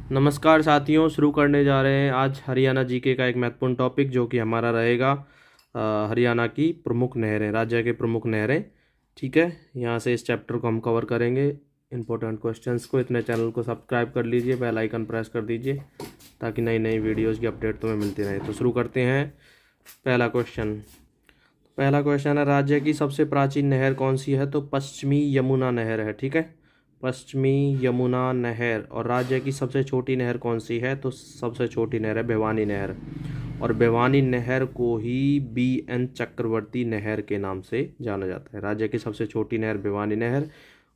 नमस्कार साथियों, शुरू करने जा रहे हैं आज हरियाणा जीके का एक महत्वपूर्ण टॉपिक जो कि हमारा रहेगा हरियाणा की प्रमुख नहरें, राज्य के प्रमुख नहरें। ठीक है, यहाँ से इस चैप्टर को हम कवर करेंगे। इंपॉर्टेंट क्वेश्चंस को इतने चैनल को सब्सक्राइब कर लीजिए, बेल आइकन प्रेस कर दीजिए ताकि नई नई वीडियोज़ की अपडेट तुम्हें मिलती रहे। तो शुरू करते हैं। पहला क्वेश्चन है, राज्य की सबसे प्राचीन नहर कौन सी है? तो पश्चिमी यमुना नहर है। ठीक है, पश्चिमी यमुना नहर। और राज्य की सबसे छोटी नहर कौन सी है? तो सबसे छोटी नहर है भिवानी नहर। और भिवानी नहर को ही BN चक्रवर्ती नहर के नाम से जाना जाता है। राज्य की सबसे छोटी नहर भिवानी नहर,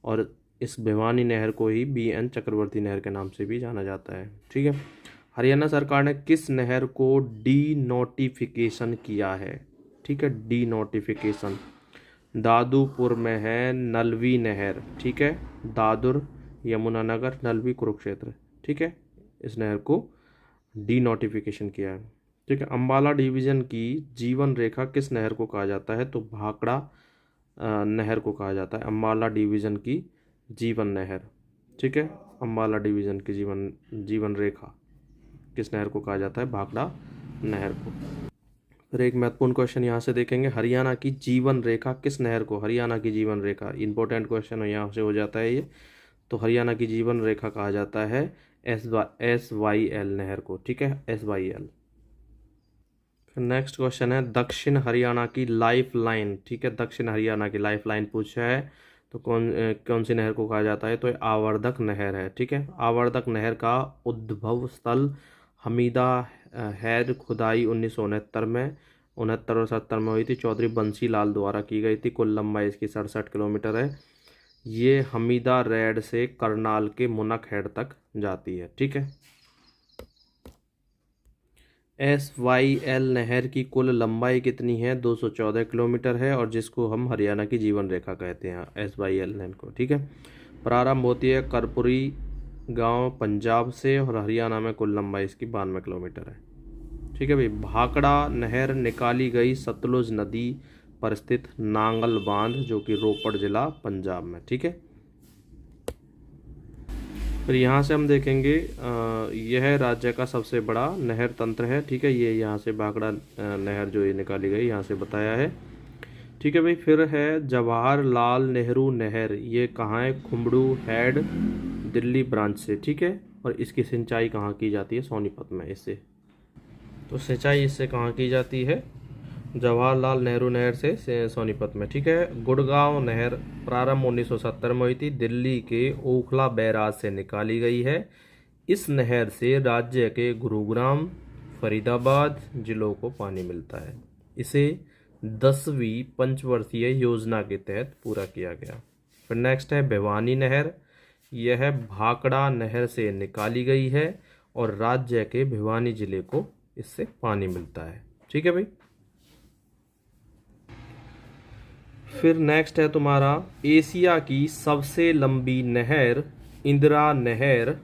और इस भिवानी नहर को ही BN चक्रवर्ती नहर के नाम से भी जाना जाता है। ठीक है, हरियाणा सरकार ने किस नहर को डी नोटिफिकेशन किया है? ठीक है, डी नोटिफिकेशन दादुपुर में है नलवी नहर। ठीक है, दादुर, यमुनानगर, नलवी, कुरुक्षेत्र। ठीक है, इस नहर को डी नोटिफिकेशन किया है। ठीक है, अंबाला डिवीजन की जीवन रेखा किस नहर को कहा जाता है? तो भाखड़ा नहर को कहा जाता है अंबाला डिवीजन की जीवन नहर। ठीक है, अंबाला डिवीजन की जीवन रेखा किस नहर को कहा जाता है? भाखड़ा नहर को। फिर एक महत्वपूर्ण क्वेश्चन यहाँ से देखेंगे, हरियाणा की जीवन रेखा किस नहर को? हरियाणा की जीवन रेखा इंपॉर्टेंट क्वेश्चन यहाँ से हो जाता है ये। तो हरियाणा की जीवन रेखा कहा जाता है SYL नहर को। ठीक है, SYL। फिर नेक्स्ट क्वेश्चन है, दक्षिण हरियाणा की लाइफ लाइन। ठीक है, दक्षिण हरियाणा की लाइफ लाइन पूछा है तो कौन सी नहर को कहा जाता है? तो आवर्धक नहर है। ठीक है, आवर्धक नहर का उद्भव स्थल हमीदा हैद खुदाई 1969 में, 69 और 70 में हुई थी। चौधरी बंसी लाल द्वारा की गई थी। कुल लंबाई इसकी 67 किलोमीटर है। ये हमीदा रेड से करनाल के मुनक हेड तक जाती है। ठीक है, SYL नहर की कुल लंबाई कितनी है? 214 किलोमीटर है, और जिसको हम हरियाणा की जीवन रेखा कहते हैं, SYL नहर को। ठीक है, प्रारंभ होती है करपुरी गांव पंजाब से, और हरियाणा में कुल लंबाई इसकी 92 किलोमीटर है। ठीक है भाई, भाखड़ा नहर निकाली गई सतलुज नदी पर स्थित नांगल बांध, जो कि रोपड़ जिला पंजाब में। ठीक है, फिर यहाँ से हम देखेंगे यह राज्य का सबसे बड़ा नहर तंत्र है। ठीक है, ये यहाँ से भाखड़ा नहर जो ये निकाली गई यहाँ से बताया है। ठीक है भाई, फिर है जवाहरलाल नेहरू नहर। ये कहाँ है? खुम्बड़ू हेड, दिल्ली ब्रांच से। ठीक है, और इसकी सिंचाई कहाँ की जाती है? सोनीपत में इससे। तो सिंचाई इससे कहाँ की जाती है? जवाहरलाल नेहरू नहर से सोनीपत में। ठीक है, गुड़गांव नहर प्रारंभ 1970 में हुई थी। दिल्ली के ओखला बैराज से निकाली गई है। इस नहर से राज्य के गुरुग्राम, फरीदाबाद जिलों को पानी मिलता है। इसे 10वीं पंचवर्षीय योजना के तहत पूरा किया गया। फिर नेक्स्ट है भिवानी नहर। यह भाखड़ा नहर से निकाली गई है, और राज्य के भिवानी जिले को इससे पानी मिलता है। ठीक है भाई, फिर नेक्स्ट है तुम्हारा, एशिया की सबसे लंबी नहर इंदिरा नहर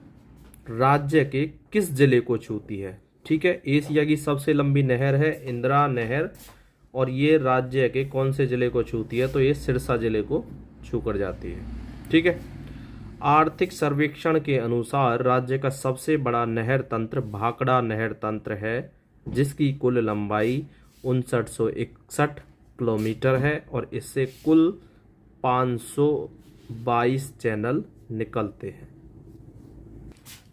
राज्य के किस जिले को छूती है? ठीक है, एशिया की सबसे लंबी नहर है इंदिरा नहर, और ये राज्य के कौन से जिले को छूती है? तो ये सिरसा जिले को छू कर जाती है। ठीक है, आर्थिक सर्वेक्षण के अनुसार राज्य का सबसे बड़ा नहर तंत्र भाखड़ा नहर तंत्र है, जिसकी कुल लंबाई 5961 किलोमीटर है, और इससे कुल 522 चैनल निकलते हैं।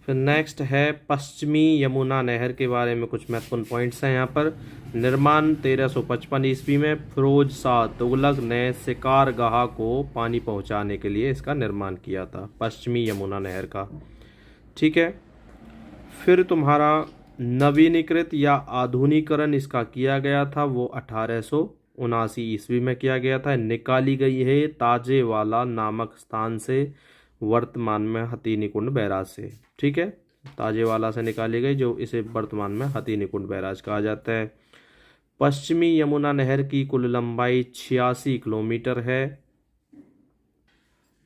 फिर नेक्स्ट है पश्चिमी यमुना नहर के बारे में कुछ महत्वपूर्ण पॉइंट्स हैं यहाँ पर। निर्माण 1355 ईस्वी में फिरोज शाह तुगलक ने शिकारगाह को पानी पहुँचाने के लिए इसका निर्माण किया था, पश्चिमी यमुना नहर का। ठीक है, फिर तुम्हारा नवीनीकृत या आधुनिकरण इसका किया गया था, वो 1879 ईस्वी में किया गया था। निकाली गई है ताजेवाला नामक स्थान से, वर्तमान में हथीनीकुंड बैराज से। ठीक है, ताजेवाला से निकाली गई, जो इसे वर्तमान में हथीनीकुंड बैराज कहा जाता है। पश्चिमी यमुना नहर की कुल लंबाई 86 किलोमीटर है,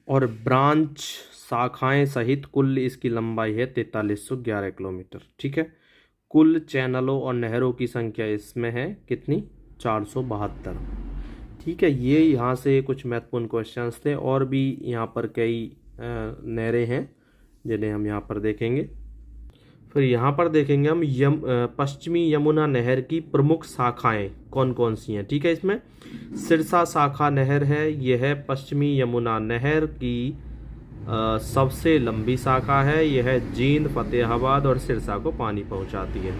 और ब्रांच शाखाएं सहित कुल इसकी लंबाई है 4311 किलोमीटर। ठीक है, कुल चैनलों और नहरों की संख्या इसमें है कितनी? 472। ठीक है, ये यहाँ से कुछ महत्वपूर्ण क्वेश्चंस थे, और भी यहाँ पर कई नहरें हैं जिन्हें हम यहाँ पर देखेंगे। फिर यहाँ पर देखेंगे हम पश्चिमी यमुना नहर की प्रमुख शाखाएं कौन कौन सी हैं। ठीक है, इसमें सिरसा शाखा नहर है, यह है पश्चिमी यमुना नहर की सबसे लंबी शाखा है। यह जींद, फतेहाबाद और सिरसा को पानी पहुंचाती है।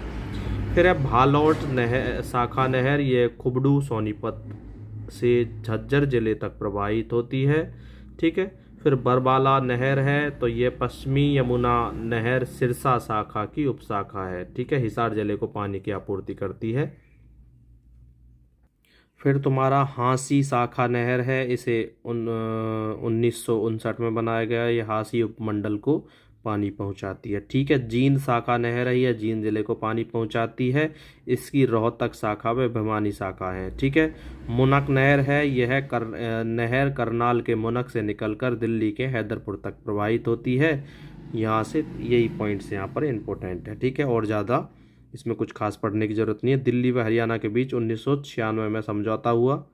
फिर है भालौट नहर शाखा नहर, यह खुबडू, सोनीपत से झज्जर जिले तक प्रवाहित होती है। ठीक है, फिर बरबाला नहर है, तो ये पश्चिमी यमुना नहर सिरसा शाखा की उपशाखा है। ठीक है, हिसार जिले को पानी की आपूर्ति करती है। फिर तुम्हारा हांसी शाखा नहर है, इसे 1959 में बनाया गया। ये हांसी उपमंडल को पानी पहुंचाती है। ठीक है, जींद शाखा नहर है, यह जींद जिले को पानी पहुंचाती है। इसकी रोहतक शाखा व भिवानी शाखा है। ठीक है, मुनक नहर है, यह नहर करनाल के मुनक से निकलकर दिल्ली के हैदरपुर तक प्रवाहित होती है। यहाँ से यही पॉइंट्स यहाँ पर इम्पोर्टेंट है। ठीक है, और ज़्यादा इसमें कुछ खास पढ़ने की जरूरत नहीं है। दिल्ली व हरियाणा के बीच 1996 में समझौता हुआ।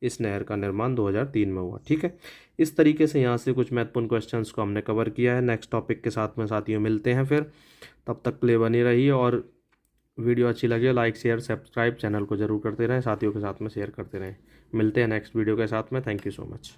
इस नहर का निर्माण 2003 में हुआ। ठीक है, इस तरीके से यहाँ से कुछ महत्वपूर्ण क्वेश्चंस को हमने कवर किया है। नेक्स्ट टॉपिक के साथ में साथियों मिलते हैं फिर, तब तक प्ले बनी रहिए और वीडियो अच्छी लगे लाइक शेयर सब्सक्राइब चैनल को जरूर करते रहें, साथियों के साथ में शेयर करते रहें। मिलते हैं नेक्स्ट वीडियो के साथ में। Thank you so much.